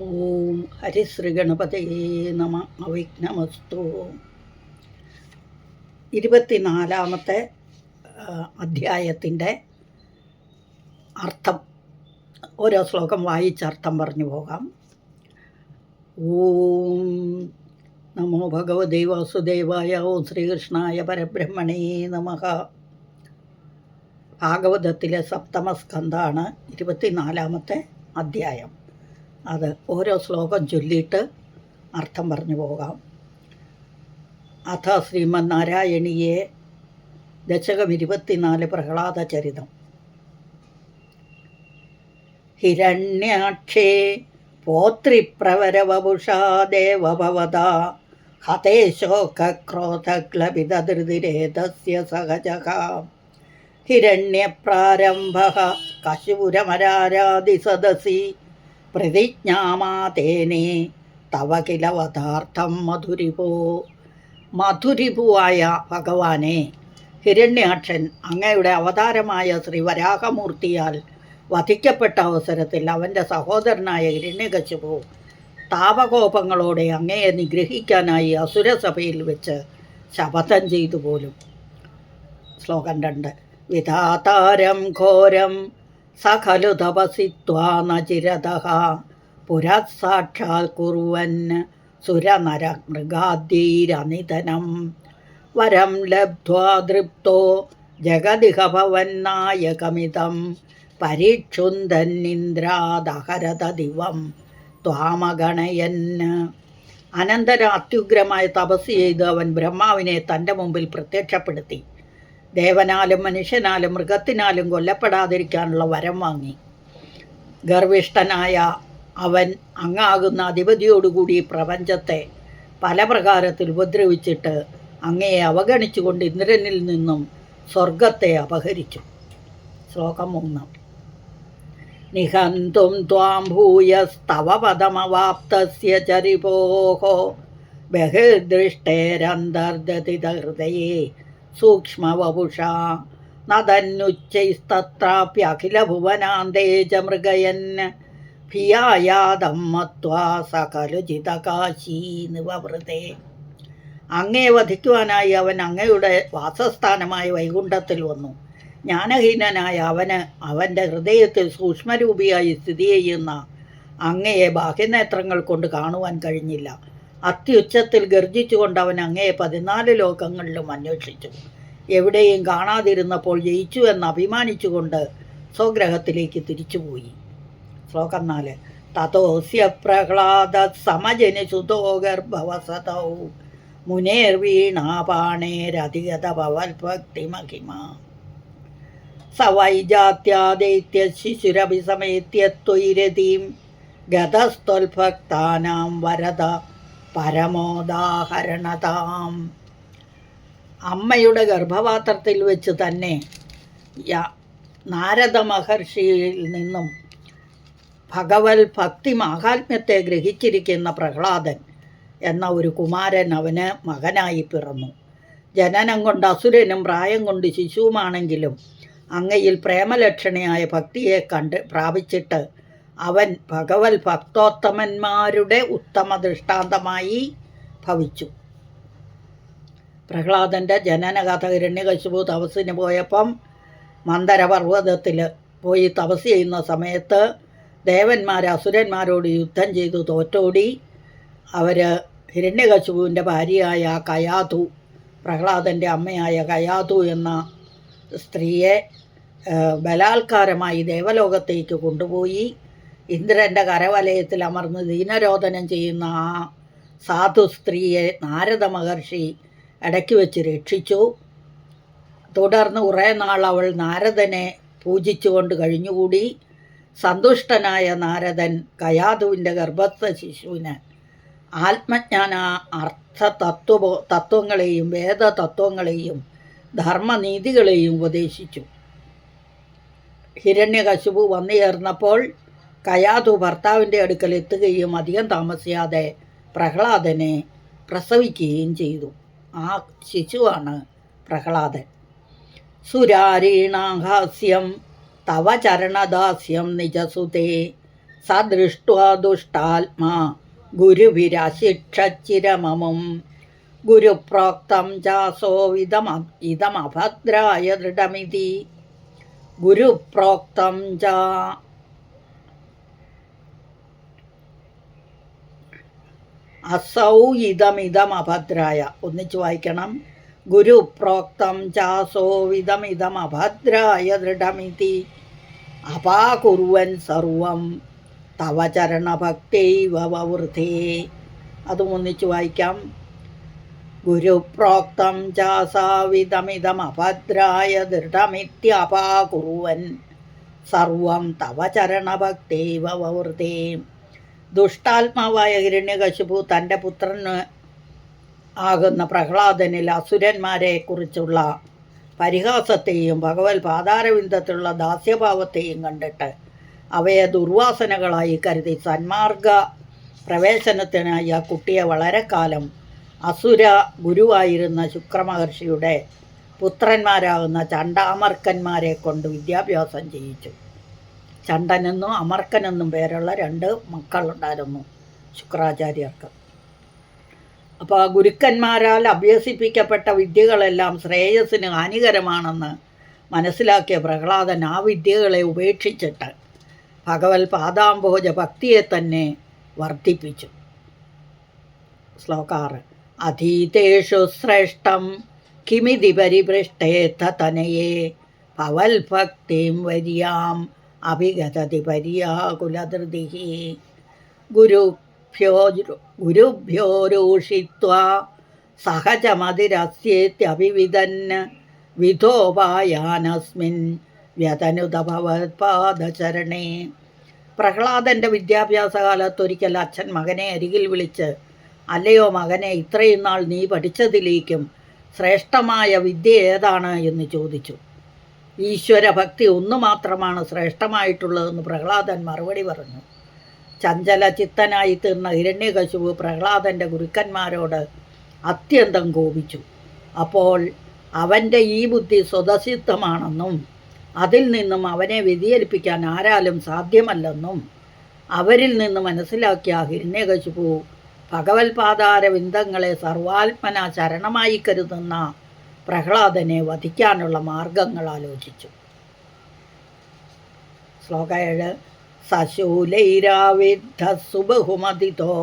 ഓം ഹരിശ്രീഗണപതയേ നമ. അവിഘ്നമസ്തു. 24-ാമത്തെ അധ്യായത്തിൻ്റെ അർത്ഥം ഓരോ ശ്ലോകം വായിച്ചർത്ഥം പറഞ്ഞു പോകാം. ഓം നമോ ഭഗവതേ വാസുദേവായ. ഓം ശ്രീകൃഷ്ണായ പരബ്രഹ്മണേ നമഃ. ഭാഗവതത്തിലെ സപ്തമസ്കന്ധാണ് 24-ാമത്തെ അധ്യായം. അത് ഓരോ ശ്ലോകം ചൊല്ലിയിട്ട് അർത്ഥം പറഞ്ഞു പോകാം. അഥ ശ്രീമന്നാരായണീയെ ദശകം 24 പ്രഹ്ലാദ ചരിതം. ഹിരണ്യാക്ഷേ പോത്രിപ്രവരവപുഷാ ദേവഭവതാ ഹതേ ശോകക്രോധക്ലപിതധൃതിരേതസ്യ സഹജഃ ഹിരണ്യപ്രാരംഭഃ കശൂരമരാരാദിസദസി പ്രതിജ്ഞാമാതേനേ തവ കില വധാർത്ഥം മധുരിപോ. മധുരിപുവായ ഭഗവാനെ, ഹിരണ്യാക്ഷൻ അങ്ങയുടെ അവതാരമായ ശ്രീ വരാഹമൂർത്തിയാൽ വധിക്കപ്പെട്ട അവസരത്തിൽ അവൻ്റെ സഹോദരനായ ഹിരണ്യകശിപു താപകോപങ്ങളോടെ അങ്ങയെ നിഗ്രഹിക്കാനായി അസുരസഭയിൽ വെച്ച് ശപഥം ചെയ്തു പോലും. ശ്ലോകം 2. വിധാതാരം ഘോരം സഖലു തപസിത്വാ നചിരതഃ പുരഃ സാക്ഷാൽ കുറുവൻ സുരനര മൃഗാദ്യൈരനിധനം വരം ലബ്ധ്വാ ദൃപ്തോ ജഗദിഹ ഭവന്നായകമിതം പരീക്ഷുന്തന്നിന്ദ്രാദഹരത ദിവം ത്വാമഗണയൻ. അനന്തരം അത്യുഗ്രമായ തപസ് ചെയ്ത് അവൻ ബ്രഹ്മാവിനെ തൻ്റെ മുമ്പിൽ പ്രത്യക്ഷപ്പെടുത്തി ദേവനാലും മനുഷ്യനാലും മൃഗത്തിനാലും കൊല്ലപ്പെടാതിരിക്കാനുള്ള വരം വാങ്ങി. ഗർവിഷ്ഠനായ അവൻ അങ്ങാകുന്ന അധിപതിയോടുകൂടി പ്രപഞ്ചത്തെ പല പ്രകാരത്തിൽ ഉപദ്രവിച്ചിട്ട് അങ്ങയെ അവഗണിച്ചുകൊണ്ട് ഇന്ദ്രനിൽ നിന്നും സ്വർഗത്തെ അപഹരിച്ചു. ശ്ലോകം 3. നിഹന്തും ത്വാം ഭൂയസ്തവ പദമവാപ്തസ്യ ചരിപോഃ ബഹിർദൃഷ്ടേരന്തർദതിതഹൃദയേ സൂക്ഷ്മവപുഷാ നദന്നുച്ചൈസ്തത്രാപ്യഖിലഭുവനാന്തേ ച മൃഗയൻ ഭിയായാദം മത്വാ സകലുചിതകാശീ നിവവൃതേ. അങ്ങയെ വധിക്കുവാനായി അവൻ അങ്ങയുടെ വാസസ്ഥാനമായ വൈകുണ്ഠത്തിൽ വന്നു. ജ്ഞാനഹീനനായ അവന് അവൻ്റെ ഹൃദയത്തിൽ സൂക്ഷ്മരൂപിയായി സ്ഥിതി ചെയ്യുന്ന അങ്ങയെ ബാഹ്യനേത്രങ്ങൾ കൊണ്ട് കാണുവാൻ കഴിഞ്ഞില്ല. അത്യുച്ചത്തിൽ ഗർജിച്ചുകൊണ്ട് അവൻ അങ്ങയെ 14 ലോകങ്ങളിലും അന്വേഷിച്ചു. എവിടെയും കാണാതിരുന്നപ്പോൾ ജയിച്ചു എന്ന് അഭിമാനിച്ചുകൊണ്ട് സ്വഗ്രഹത്തിലേക്ക് തിരിച്ചുപോയി. ശ്ലോകം 4. തതോസ്യ പ്രഹ്ലാദ സമജനിസുതോ ഗർഭവസതൗ മുനേർവീണാപാണേരധിഗത ഭവൽഭക്തിമഹിമ സ വൈജാത്യാദൈത്യ ശിശുരഭിസമേത്യത്വൈരതീം ഗതസ്ത്വൽഭക്താനാം വരദ പരമോദാഹരണതാം. അമ്മയുടെ ഗർഭപാത്രത്തിൽ വെച്ച് തന്നെ നാരദ മഹർഷിയിൽ നിന്നും ഭഗവത് ഭക്തി മാഹാത്മ്യത്തെ ഗ്രഹിച്ചിരിക്കുന്ന പ്രഹ്ലാദൻ എന്ന ഒരു കുമാരൻ അവന് മകനായി പിറന്നു. ജനനം കൊണ്ട് അസുരനും പ്രായം കൊണ്ട് ശിശുവുമാണെങ്കിലും അങ്ങയിൽ പ്രേമലക്ഷണിയായ ഭക്തിയെ പ്രാപിച്ചിട്ട് അവൻ ഭഗവത് ഭക്തോത്തമന്മാരുടെ ഉത്തമ ദൃഷ്ടാന്തമായി ഭവിച്ചു. പ്രഹ്ലാദൻ്റെ ജനനകഥ. ഹിരണ്യകശിപു തപസ്സിന് പോയപ്പം മന്ദരപർവ്വതത്തിൽ പോയി തപസ് ചെയ്യുന്ന സമയത്ത് ദേവന്മാർ അസുരന്മാരോട് യുദ്ധം ചെയ്തു തോറ്റോടി. അവർ ഹിരണ്യകശിപുവിൻ്റെ ഭാര്യയായ കയാധു, പ്രഹ്ലാദൻ്റെ അമ്മയായ കയാധു എന്ന സ്ത്രീയെ ബലാത്കാരമായി ദേവലോകത്തേക്ക് കൊണ്ടുപോയി ഇന്ദ്രൻ്റെ കരവലയത്തിൽ അമർന്ന് ദീനരോധനം ചെയ്യുന്ന ആ സാധു സ്ത്രീയെ നാരദ മഹർഷി ഇടയ്ക്ക് വെച്ച് രക്ഷിച്ചു. തുടർന്ന് കുറേ നാൾ അവൾ നാരദനെ പൂജിച്ചുകൊണ്ട് കഴിഞ്ഞുകൂടി. സന്തുഷ്ടനായ നാരദൻ കയാധുവിൻ്റെ ഗർഭസ്ഥ ശിശുവിന് ആത്മജ്ഞാന തത്വങ്ങളെയും വേദതത്വങ്ങളെയും ധർമ്മനീതികളെയും ഉപദേശിച്ചു. ഹിരണ്യകശിപു വന്നു ചേർന്നപ്പോൾ കയാധു ഭർത്താവിൻ്റെ അടുക്കൽ എത്തുകയും അധികം താമസിയാതെ പ്രഹ്ലാദനെ പ്രസവിക്കുകയും ചെയ്തു. ആ ശിശുവാണ് പ്രഹ്ലാദൻ. സുരാരീണാഹാസ്യം തവ ചരണദാസ്യം നിജസുതേ സ ദൃഷ്ട്വാ ദുഷ്ടാത്മാ ഗുരുവിരശിക്ഷച്ചിരമമും ഗുരുപ്രോക്തം ഇതമഭദ്രായ ദൃഢമിതി. ഗുരുപ്രോക്തം അസൗ ഇതമിതമഭദ്രായ. ഒന്നിച്ചു വായിക്കണം. ഗുരുപ്രോക്തം ചാസോവിതമിതമഭദ്രായ ദൃഢമിതി അപാകുർവൻ സർവം തവ ചരണഭക്തൈവ വവൃതേ. അതും ഒന്നിച്ചു വായിക്കാം. ഗുരുപ്രോക്തം ചാസാവിതമിതമഭദ്രായ ദൃഢമിത്യപാകുർവൻ സർവം തവ ചരണഭക്തൈവ വവൃതേ. ദുഷ്ടാത്മാവായ ഹിരണ്യകശിപു തൻ്റെ പുത്രന് ആകുന്ന പ്രഹ്ലാദനിൽ അസുരന്മാരെ കുറിച്ചുള്ള പരിഹാസത്തെയും ഭഗവത് പാതാരവിന്ദത്തിലുള്ള ദാസ്യഭാവത്തെയും കണ്ടിട്ട് അവയെ ദുർവാസനകളായി കരുതി സന്മാർഗ പ്രവേശനത്തിനായി ആ കുട്ടിയെ വളരെ കാലം അസുര ഗുരുവായിരുന്ന ശുക്രമഹർഷിയുടെ പുത്രന്മാരാകുന്ന ചണ്ടാമർക്കന്മാരെ കൊണ്ട് വിദ്യാഭ്യാസം ചെയ്യിച്ചു. ചണ്ടനെന്നും അമർക്കനെന്നും പേരുള്ള 2 മക്കളുണ്ടായിരുന്നു ശുക്രാചാര്യർക്ക്. അപ്പോൾ ആ ഗുരുക്കന്മാരാൽ അഭ്യസിപ്പിക്കപ്പെട്ട വിദ്യകളെല്ലാം ശ്രേയസ്സിന് ഹാനികരമാണെന്ന് മനസ്സിലാക്കിയ പ്രഹ്ലാദൻ ആ വിദ്യകളെ ഉപേക്ഷിച്ചിട്ട് ഭഗവത് പാദാംബോജ ഭക്തിയെ തന്നെ വർദ്ധിപ്പിച്ചു. ശ്ലോകം 6. അധീതേഷു ശ്രേഷ്ഠം കിമിതി പരിപൃഷ്ടേത്ത തനയേ ഭവൽ ഭക്തിം വര്യാം അഭിഗതതി പര്യാകുലധൃതി. ഗുരുഭ്യോ രൂഷിത്വാ സഹജമതിരസ്യേത്യഭിവിദൻ വിധോപായാനസ്മിൻ വ്യതനുത ഭവത്പാദചരണേ. പ്രഹ്ലാദൻ്റെ വിദ്യാഭ്യാസകാലത്തൊരിക്കൽ അച്ഛൻ മകനെ അരികിൽ വിളിച്ച്, അല്ലയോ മകനെ, ഇത്രയും നാൾ നീ പഠിച്ചതിലേക്കും ശ്രേഷ്ഠമായ വിദ്യ ഏതാണ് എന്ന് ചോദിച്ചു. ഈശ്വരഭക്തി ഒന്നു മാത്രമാണ് ശ്രേഷ്ഠമായിട്ടുള്ളതെന്ന് പ്രഹ്ലാദൻ മറുപടി പറഞ്ഞു. ചഞ്ചല ചിത്തനായി തീർന്ന ഹിരണ്യകശിപു പ്രഹ്ലാദൻ്റെ ഗുരുക്കന്മാരോട് അത്യന്തം കോപിച്ചു. അപ്പോൾ അവൻ്റെ ഈ ബുദ്ധി സ്വതസിദ്ധമാണെന്നും അതിൽ നിന്നും അവനെ വ്യതിചലിപ്പിക്കാൻ ആരാലും സാധ്യമല്ലെന്നും അവരിൽ നിന്ന് മനസ്സിലാക്കിയ ഹിരണ്യകശിപു ഭഗവത് പാദാരവിന്ദങ്ങളെ സർവാത്മന ശരണമായി കരുതുന്ന പ്രഹ്ലാദനെ വധിക്കാനുള്ള മാർഗങ്ങൾ ആലോചിച്ചു. ശ്ലോകം 7. സശൂലൈരാവിദ്ധ സുബഹുമതിതോ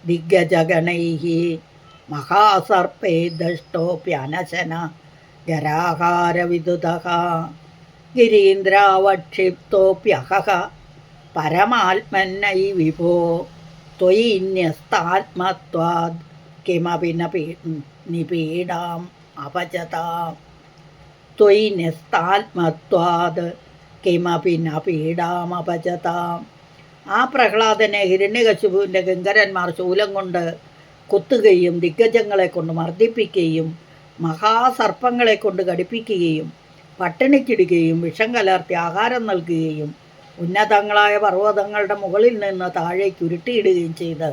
ദിഗ്ഗജഗണൈഃ മഹാസർപ്പേ ദഷ്ടോപ്യനശന ഗരാഹാരവിദുതഃ ഗിരീന്ദ്രാവക്ഷിപ്തോപ്യഹഃ പരമാത്മന്നൈ വിഭോ ത്വയി ന്യസ്താത്മത്വാദ് കിമപി നിപീഡാം അപചതാം. ത്വയി ന്യസ്താത്മത്വാദ് കിമപി ന പീഡാമപചതാം. ആ പ്രഹ്ലാദനെ ഹിരണ്യകശിപുവിൻ്റെ കിങ്കരന്മാർ ശൂലം കൊണ്ട് കുത്തുകയും ദിഗ്ഗജങ്ങളെ കൊണ്ട് മർദ്ദിപ്പിക്കുകയും മഹാസർപ്പങ്ങളെ കൊണ്ട് കടിപ്പിക്കുകയും പട്ടിണിക്കിടുകയും വിഷം കലർത്തി ആഹാരം നൽകുകയും ഉന്നതങ്ങളായ പർവ്വതങ്ങളുടെ മുകളിൽ നിന്ന് താഴേക്ക് ഉരുട്ടിയിടുകയും ചെയ്ത്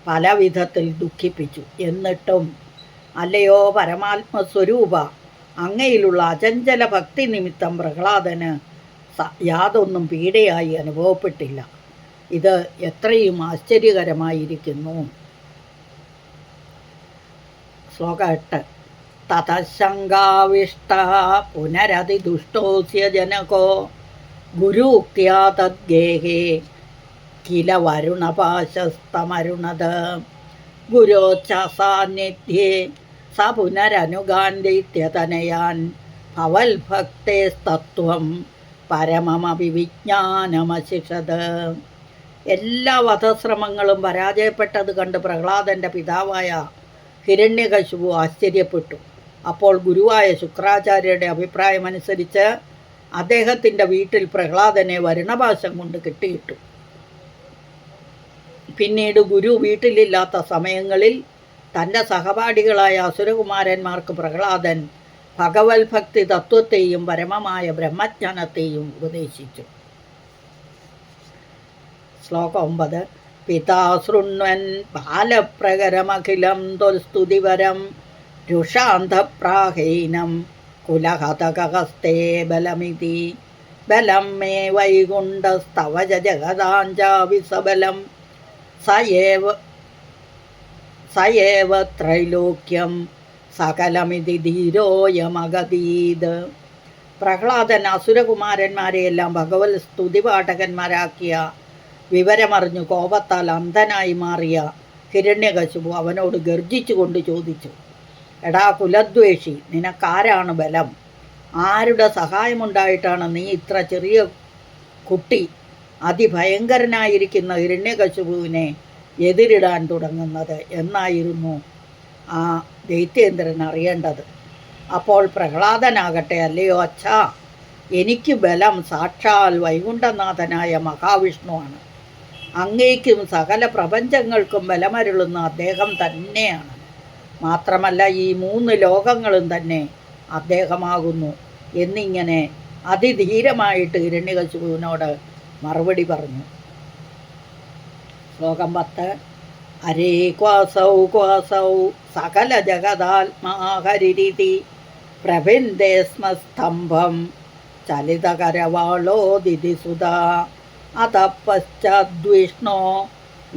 പല വിധത്തിൽ ദുഃഖിപ്പിച്ചു. എന്നിട്ടും അല്ലയോ പരമാത്മസ്വരൂപ, അങ്ങയിലുള്ള അചഞ്ചല ഭക്തി നിമിത്തം പ്രഹ്ലാദന് യാതൊന്നും പീഡയായി അനുഭവപ്പെട്ടില്ല. ഇത് എത്രയും ആശ്ചര്യകരമായിരിക്കുന്നു. ശ്ലോകം 8. തതശങ്കാവിഷ്ട പുനരതിദുഷ്ടോസ്യ ജനകോ ഗുരുക്ത്യാ തദ്ഗേഹേ കില വരുണപാശസ്തമരുണത ഗുരോച്ച സാന്നിധ്യേ സ പുനരനുഗാന്ധിത്യതനയാൻ ഭവൽ ഭക്തേസ്തത്വം പരമമഭിവിജ്ഞാനമശിഷത്. എല്ലാ വധശ്രമങ്ങളും പരാജയപ്പെട്ടത് കണ്ട് പ്രഹ്ലാദൻ്റെ പിതാവായ ഹിരണ്യകശിപു ആശ്ചര്യപ്പെട്ടു. അപ്പോൾ ഗുരുവായ ശുക്രാചാര്യരുടെ അഭിപ്രായമനുസരിച്ച് അദ്ദേഹത്തിൻ്റെ വീട്ടിൽ പ്രഹ്ലാദനെ വരുണപാശം കൊണ്ട് കെട്ടിയിട്ടു. പിന്നീട് ഗുരു വീട്ടിലില്ലാത്ത സമയങ്ങളിൽ തൻ്റെ സഹപാഠികളായ അസുരകുമാരന്മാർക്ക് പ്രഹ്ലാദൻ ഭഗവത് ഭക്തി തത്വത്തെയും പരമമായ ബ്രഹ്മജ്ഞാനത്തെയും ഉപദേശിച്ചു. ശ്ലോകം 9. പിതാ ശൃണ്വൻ ബാലപ്രകരമഖിലം തൊൽസ്തുതിവരം രുഷാന്തപ്രാഹീനം കുലഹതകഹസ്തേ ബലമിതി ബലം മേ വൈകുണ്ഠസ്തവ ജഗദാഞ്ചാവിസബലം സയേവ ത്രൈലോക്യം സകലമിതി ധീരോയമഗതീത്. പ്രഹ്ലാദൻ അസുരകുമാരന്മാരെയെല്ലാം ഭഗവത് സ്തുതിപാഠകന്മാരാക്കിയ വിവരമറിഞ്ഞു കോപത്താൽ അന്ധനായി മാറിയ ഹിരണ്യകശിപു അവനോട് ഗർജിച്ചുകൊണ്ട് ചോദിച്ചു, എടാ കുലദ്വേഷി, നിനക്കാരാണ് ബലം? ആരുടെ സഹായമുണ്ടായിട്ടാണ് നീ ഇത്ര ചെറിയ കുട്ടി അതിഭയങ്കരനായിരിക്കുന്ന ഹിരണ്യകശിപുവിനെ എതിരിടാൻ തുടങ്ങുന്നത് എന്നായിരുന്നു ആ ദൈത്യേന്ദ്രൻ അറിയേണ്ടത്. അപ്പോൾ പ്രഹ്ലാദനാകട്ടെ, അല്ലയോ അച്ഛാ, എനിക്ക് ബലം സാക്ഷാൽ വൈകുണ്ഠനാഥനായ മഹാവിഷ്ണുവാണ്. അങ്ങേക്കും സകല പ്രപഞ്ചങ്ങൾക്കും ബലമരുളുന്ന അദ്ദേഹം തന്നെയാണ്. മാത്രമല്ല ഈ 3 ലോകങ്ങളും തന്നെ അദ്ദേഹമാകുന്നു എന്നിങ്ങനെ അതിധീരമായിട്ട് ഹിരണ്യകശിപുവിനോട് മറുപടി പറഞ്ഞു. ശ്ലോകം 10. അരേ ക്വാസൗ സകല ജഗദാത്മാഹരിരിതി പ്രഭിന്ദേ സ്മസ്തംഭം ചലിതകരവാളോദിതി സുധാ അത പശ്ചാദ്വിഷ്ണോ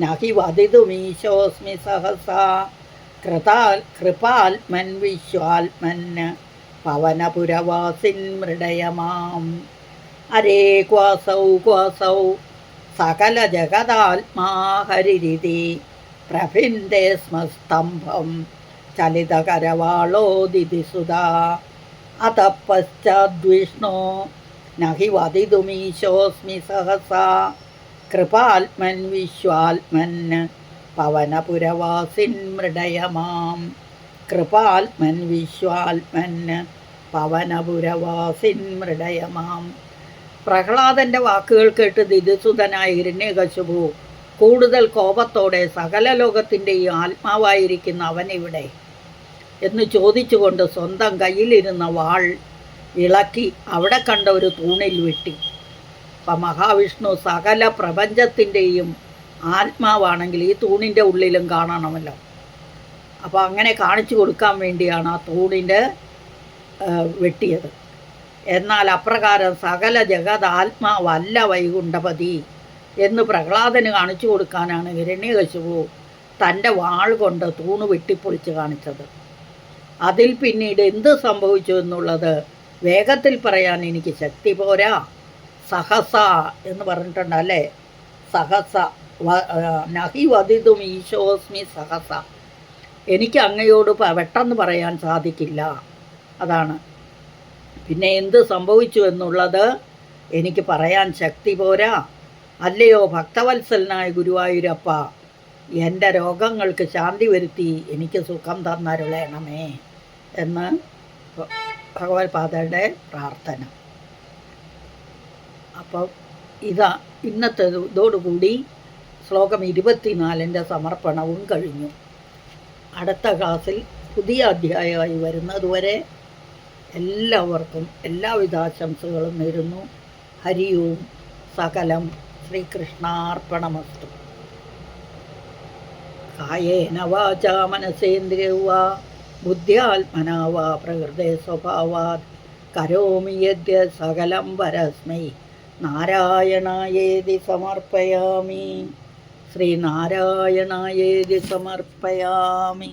നഹി വദിതുമീശോസ്മി സഹസാ കൃപാത്മൻ വിശ്വാത്മൻ പവനപുരവാസിൻ മൃഡയമാം. അരേ ക്വാസൗ സകല ജഗദാത്മാഹരിരിതി പ്രഭിന്ദേ സ്മസ്തംഭം ചലിതകരവാളോദിതി സുധാ അത പശ്ചാദ്വിഷ്ണോ നഹി വദിതുമീശോസ്മി സഹസാ കൃപാത്മൻ വിശ്വാത്മൻ പവനപുരവാസിൻ മൃഡയമാം. കൃപാത്മൻ വിശ്വാത്മൻ പവനപുരവാസിൻ മൃഡയമാം. പ്രഹ്ലാദൻ്റെ വാക്കുകൾ കേട്ട് ദിതിസുതനായ ഹിരണ്യകശിപു കൂടുതൽ കോപത്തോടെ സകല ലോകത്തിൻ്റെയും ആത്മാവായിരിക്കുന്ന അവനിവിടെ എന്ന് ചോദിച്ചുകൊണ്ട് സ്വന്തം കയ്യിലിരുന്ന വാൾ ഇളക്കി അവിടെ കണ്ട ഒരു തൂണിൽ വെട്ടി. അപ്പം മഹാവിഷ്ണു സകല പ്രപഞ്ചത്തിൻ്റെയും ആത്മാവാണെങ്കിൽ ഈ തൂണിൻ്റെ ഉള്ളിലും കാണണമല്ലോ. അപ്പോൾ അങ്ങനെ കാണിച്ചു കൊടുക്കാൻ വേണ്ടിയാണ് ആ തൂണിൻ്റെ വെട്ടിയത്. എന്നാൽ അപ്രകാരം സകല ജഗത് ആത്മാവല്ല വൈകുണ്ഠപതി എന്ന് പ്രഹ്ലാദന് കാണിച്ചു കൊടുക്കാനാണ് ഹിരണ്യകശിപു തൻ്റെ വാൾ കൊണ്ട് തൂണ് വെട്ടിപ്പൊളിച്ച് കാണിച്ചത്. അതിൽ പിന്നീട് എന്ത് സംഭവിച്ചു എന്നുള്ളത് വേഗത്തിൽ പറയാൻ എനിക്ക് ശക്തി പോരാ. സഹസ എന്ന് പറഞ്ഞിട്ടുണ്ട് അല്ലേ? സഹസ നഹി വദിതും ഈശോസ്മി സഹസ, എനിക്ക് അങ്ങയോട് പെട്ടെന്ന് പറയാൻ സാധിക്കില്ല. അതാണ്. പിന്നെ എന്ത് സംഭവിച്ചു എന്നുള്ളത് എനിക്ക് പറയാൻ ശക്തി പോരാ. അല്ലയോ ഭക്തവത്സലനായ ഗുരുവായൂരപ്പ, എൻ്റെ രോഗങ്ങൾക്ക് ശാന്തി വരുത്തി എനിക്ക് സുഖം തന്നരുളേണമേ എന്ന് ഭഗവത്പാദയുടെ പ്രാർത്ഥന. അപ്പം ഇന്നത്തെ ഇതോടുകൂടി ശ്ലോകം 24 സമർപ്പണവും കഴിഞ്ഞു. അടുത്ത ക്ലാസ്സിൽ പുതിയ അധ്യായമായി വരുന്നതുവരെ എല്ലാവർക്കും എല്ലാവിധ ആശംസകളും നേരുന്നു. ഹരി ഓം. സകലം ശ്രീകൃഷ്ണാർപ്പണമസ്തു. കായേന വാചാ മനസേന്ദ്രിയവാ ബുദ്ധ്യാത്മനാ വാ പ്രകൃതേ സ്വഭാവാത് കരോമി യദ്യത് സകലം പരസ്മൈ നാരായണായേതി സമർപ്പയാമി. ശ്രീനാരായണായേതി സമർപ്പയാമി.